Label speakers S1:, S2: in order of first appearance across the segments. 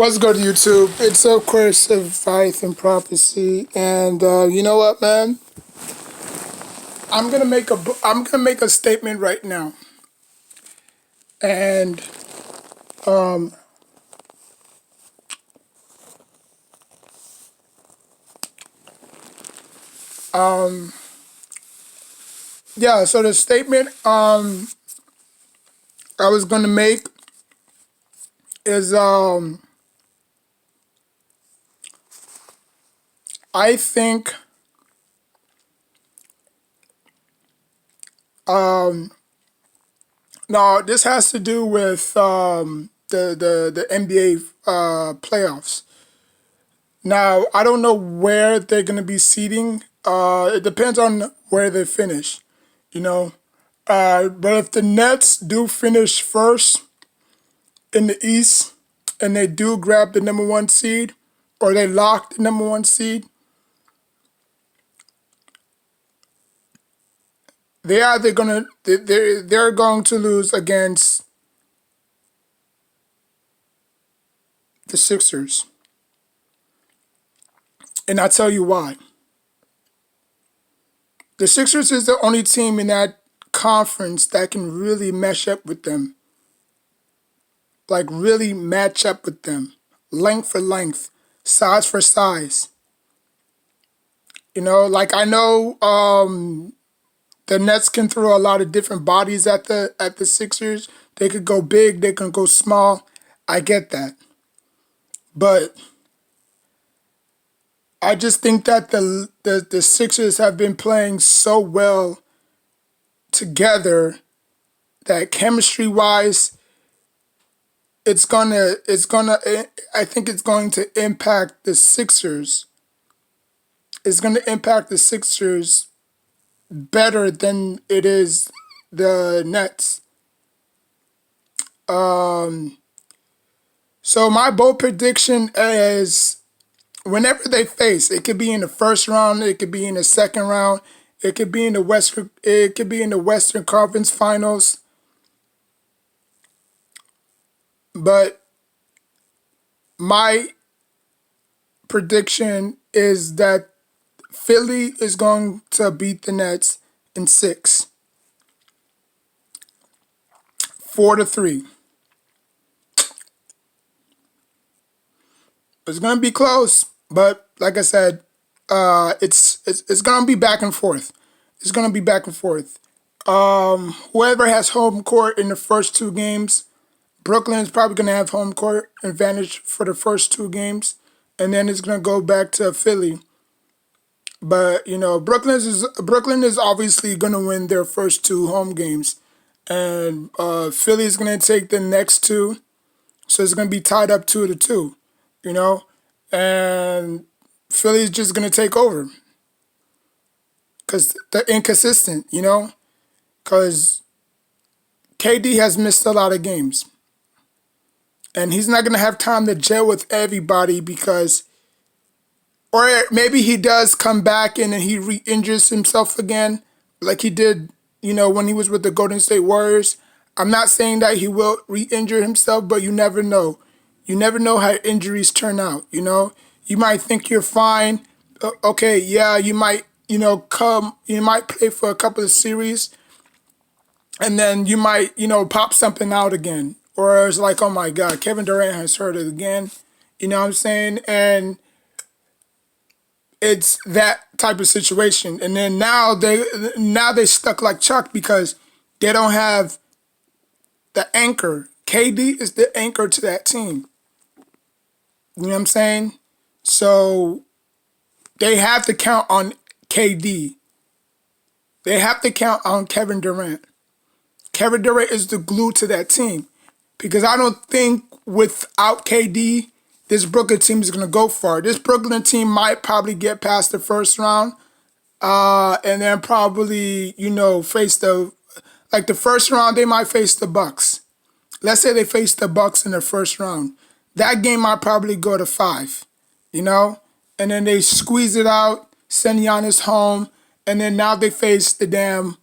S1: What's good, YouTube? It's of course of Faith and Prophecy, and you know what, man? I'm gonna make a statement right now, and um, um, yeah. So the statement I was gonna make is I think um no, this has to do with the NBA playoffs. Now, I don't know where they're going to be seating. It depends on where they finish, you know. But if the Nets do finish first in the East and they do grab the number one seed, or they lock the number one seed, they're going to lose against the Sixers, and I'll tell you why. The Sixers is the only team in that conference that can really mesh up with them, like really match up with them, length for length, size for size. Like I know the Nets can throw a lot of different bodies at the Sixers. They could go big, they can go small. I get that, but I just think that the Sixers have been playing so well together that chemistry wise, I think it's going to impact the Sixers. It's going to impact the Sixers better than it is the Nets. Um, so my bold prediction is whenever they face, it could be in the first round, it could be in the second round, it could be in the Western Conference Finals. But my prediction is that Philly is going to beat the Nets in six, 4-3. It's gonna be close, but like I said, it's gonna be back and forth. It's gonna be back and forth. Whoever has home court in the first two games, Brooklyn is probably gonna have home court advantage for the first two games, and then it's gonna go back to Philly. But Brooklyn is obviously gonna win their first two home games, and Philly is gonna take the next two, so it's gonna be tied up 2-2. You know, and Philly's just gonna take over because they're inconsistent. Because KD has missed a lot of games, and he's not gonna have time to gel with everybody because, or maybe he does come back and then he re-injures himself again, like he did, when he was with the Golden State Warriors. I'm not saying that he will re-injure himself, but you never know. You never know how injuries turn out. You might think you're fine. Okay, yeah, you might, you might play for a couple of series, and then you might, pop something out again. Or it's like, oh my God, Kevin Durant has hurt it again. You know what I'm saying? And it's that type of situation. And then now they stuck like Chuck because they don't have the anchor. KD is the anchor to that team. You know what I'm saying? So they have to count on KD. They have to count on Kevin Durant. Kevin Durant is the glue to that team. Because I don't think without KD, this Brooklyn team is going to go far. This Brooklyn team might probably get past the first round. And then probably, face the first round, they might face the Bucks. Let's say they face the Bucks in the first round. That game might probably go to 5, and then they squeeze it out, send Giannis home, and then now they face the damn,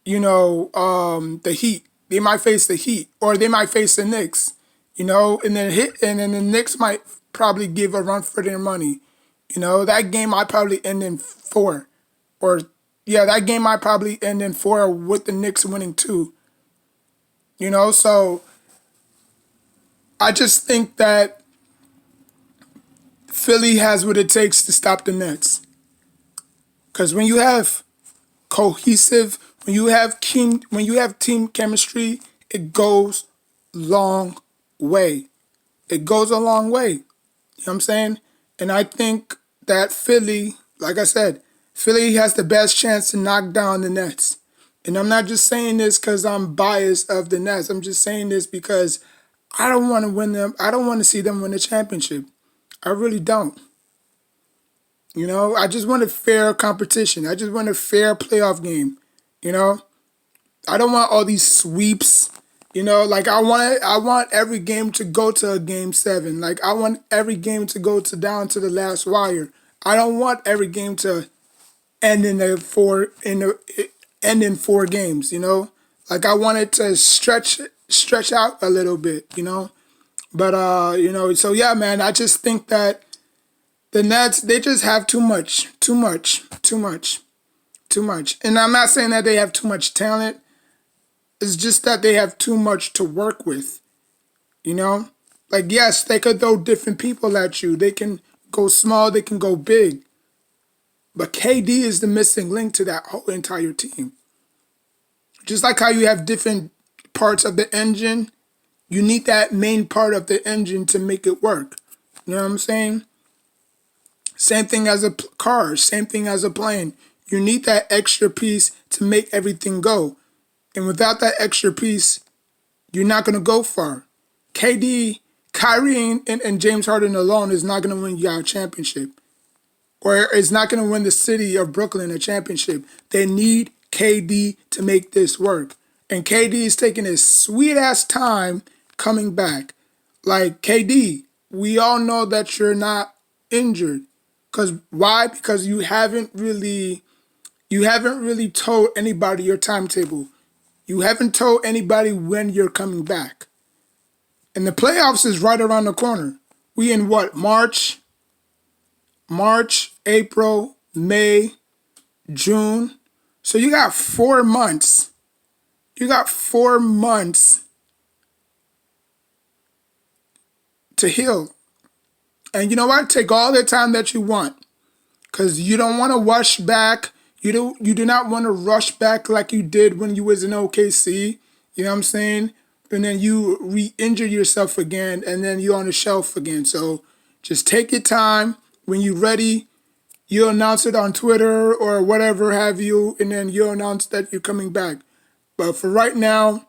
S1: the Heat. They might face the Heat, or they might face the Knicks. and then the Knicks might probably give a run for their money. That game might probably end in four, or yeah, that game might probably end in four with the Knicks winning two. So I just think that Philly has what it takes to stop the Nets. Because when you have cohesive, when you have team chemistry, it goes long way. It goes a long way. You know what I'm saying? And I think that Philly, like I said, Philly has the best chance to knock down the Nets. And I'm not just saying this because I'm biased of the Nets. I'm just saying this because I don't want to win them. I don't want to see them win the championship. I really don't. I just want a fair competition. I just want a fair playoff game. You know, I don't want all these sweeps. Like I want every game to go to a game seven. Like I want every game to go to down to the last wire. I don't want every game to end end in four games. Like I want it to stretch out a little bit. But so yeah, man. I just think that the Nets, they just have too much, too much, too much, too much. And I'm not saying that they have too much talent. It's just that they have too much to work with, you know? Like, yes, they could throw different people at you. They can go small, they can go big. But KD is the missing link to that whole entire team. Just like how you have different parts of the engine, you need that main part of the engine to make it work. You know what I'm saying? Same thing as a car, same thing as a plane. You need that extra piece to make everything go. And without that extra piece, you're not going to go far. KD, Kyrie, and James Harden alone is not going to win you a championship. Or it's not going to win the city of Brooklyn a championship. They need KD to make this work. And KD is taking his sweet-ass time coming back. Like, KD, we all know that you're not injured. Because why? Because you haven't really told anybody your timetable. You haven't told anybody when you're coming back. And the playoffs is right around the corner. We in what? March, April, May, June. So you got 4 months. You got 4 months to heal. And you know what? Take all the time that you want. Because you don't want to rush back. You do not want to rush back like you did when you was in OKC. You know what I'm saying? And then you re-injure yourself again, and then you're on the shelf again. So just take your time. When you're ready, you'll announce it on Twitter or whatever have you, and then you'll announce that you're coming back. But for right now,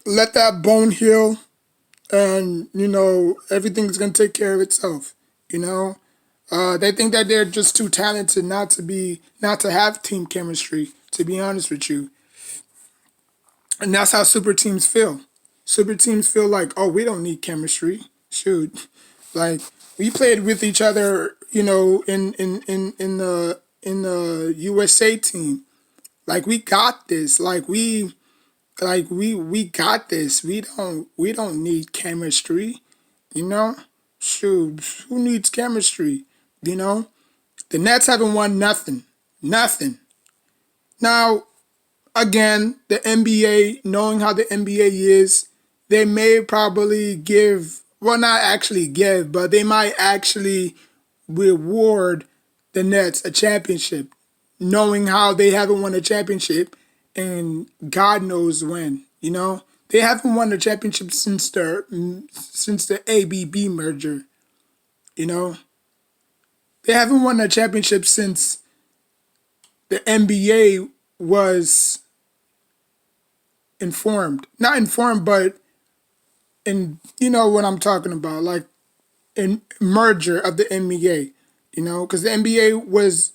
S1: let that bone heal, and everything's gonna take care of itself. They think that they're just too talented not to have team chemistry, to be honest with you. And that's how super teams feel. Super teams feel like, oh, we don't need chemistry. Shoot. Like we played with each other, in the USA team. Like we got this. We got this. We don't need chemistry, Shoot, who needs chemistry? The Nets haven't won nothing. Nothing. Now, again, the NBA, knowing how the NBA is, they may probably not actually give, but they might actually reward the Nets a championship, knowing how they haven't won a championship and God knows when, They haven't won a championship since the ABB merger, They haven't won a championship since the NBA was not informed, but you know what I'm talking about, like in merger of the NBA, because the NBA was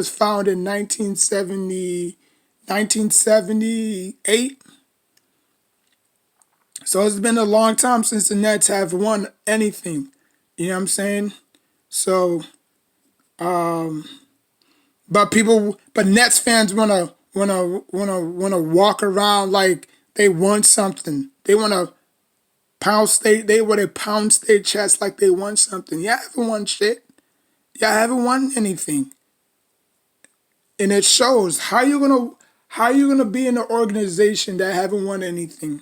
S1: founded in 1978. So it's been a long time since the Nets have won anything. You know what I'm saying? So, but Nets fans wanna walk around like they won something. They want to they want to pound their chest like they won something. Y'all haven't won shit. Y'all haven't won anything. And it shows. How you gonna be in an organization that haven't won anything?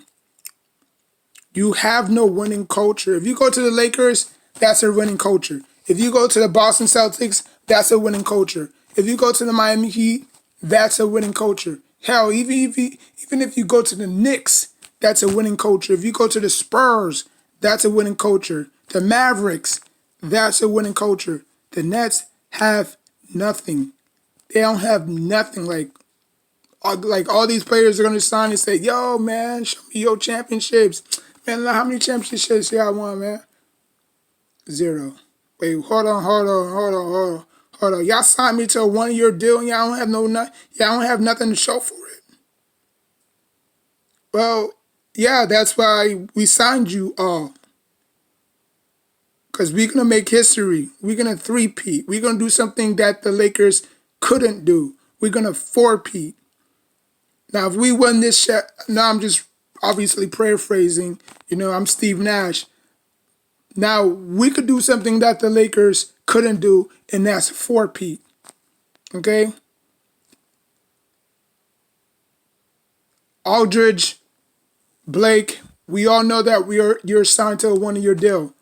S1: You have no winning culture. If you go to the Lakers, that's a winning culture. If you go to the Boston Celtics, that's a winning culture. If you go to the Miami Heat, that's a winning culture. Hell, even if you go to the Knicks, that's a winning culture. If you go to the Spurs, that's a winning culture. The Mavericks, that's a winning culture. The Nets have nothing. They don't have nothing. Like all these players are gonna sign and say, "Yo, man, show me your championships." Man, how many championships y'all won, man? 0. Wait, hold on. Y'all signed me to a 1-year deal and y'all don't have nothing to show for it. Well, yeah, that's why we signed you all. Because we're going to make history. We're going to three-peat. We're going to do something that the Lakers couldn't do. We're going to four-peat. Now, if we win this shit, now I'm just obviously paraphrasing. I'm Steve Nash. Now, we could do something that the Lakers couldn't do, and that's four-peat. Okay? Aldridge, Blake, we all know that you're signed to a 1-year deal.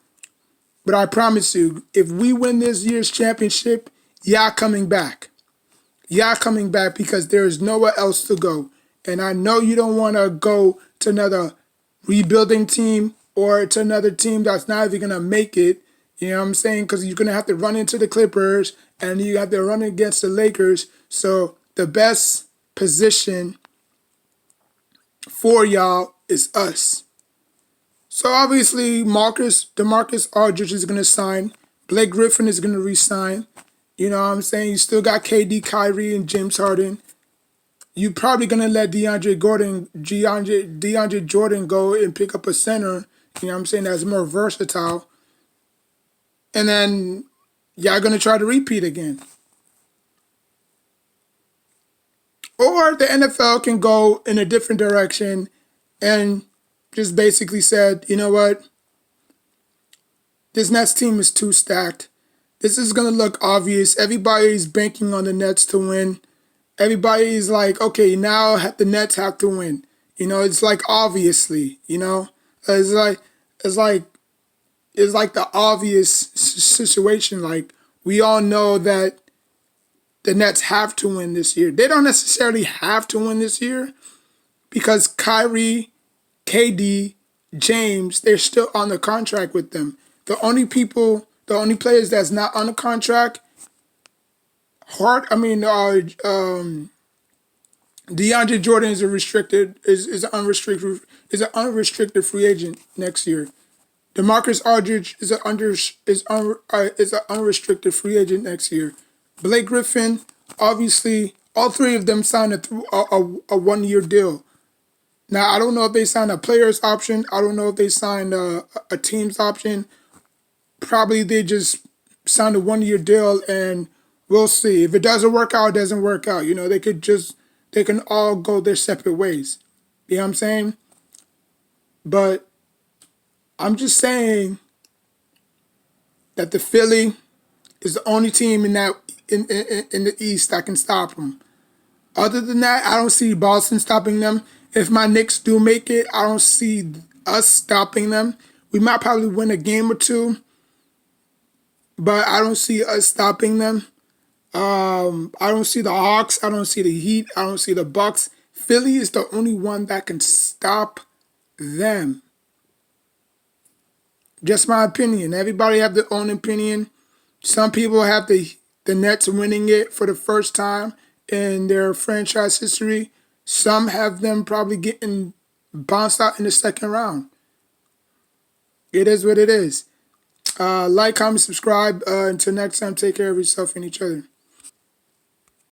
S1: But I promise you, if we win this year's championship, y'all coming back. Y'all coming back because there is nowhere else to go. And I know you don't want to go to another rebuilding team or to another team that's not even going to make it. You know what I'm saying? Because you're going to have to run into the Clippers and you have to run against the Lakers. So the best position for y'all is us. So obviously, DeMarcus Aldridge is going to sign. Blake Griffin is going to resign. You know what I'm saying? You still got KD, Kyrie, and James Harden. You're probably going to let DeAndre Jordan go and pick up a center. You know what I'm saying? That's more versatile. And then y'all going to try to repeat again. Or the NFL can go in a different direction and just basically said, you know what? This Nets team is too stacked. This is going to look obvious. Everybody's banking on the Nets to win. Everybody's like, okay, now the Nets have to win. It's like obviously, it's like the obvious situation. Like we all know that the Nets have to win this year. They don't necessarily have to win this year because Kyrie, KD, James, they're still on the contract with them. The only players that's not on the contract, DeAndre Jordan is an unrestricted free agent next year. DeMarcus Aldridge is an unrestricted free agent next year. Blake Griffin, obviously, all three of them signed a 1-year deal. Now, I don't know if they signed a player's option. I don't know if they signed a team's option. Probably they just signed a 1-year deal, and we'll see. If it doesn't work out, it doesn't work out. They can all go their separate ways. You know what I'm saying? But I'm just saying that the Philly is the only team in the East that can stop them. Other than that, I don't see Boston stopping them. If my Knicks do make it, I don't see us stopping them. We might probably win a game or two, but I don't see us stopping them. I don't see the Hawks. I don't see the Heat. I don't see the Bucks. Philly is the only one that can stop them. Just my opinion. Everybody have their own opinion. Some people have the Nets winning it for the first time in their franchise history. Some have them probably getting bounced out in the second round. It is what it is. Like, comment, subscribe. Until next time, take care of yourself and each other.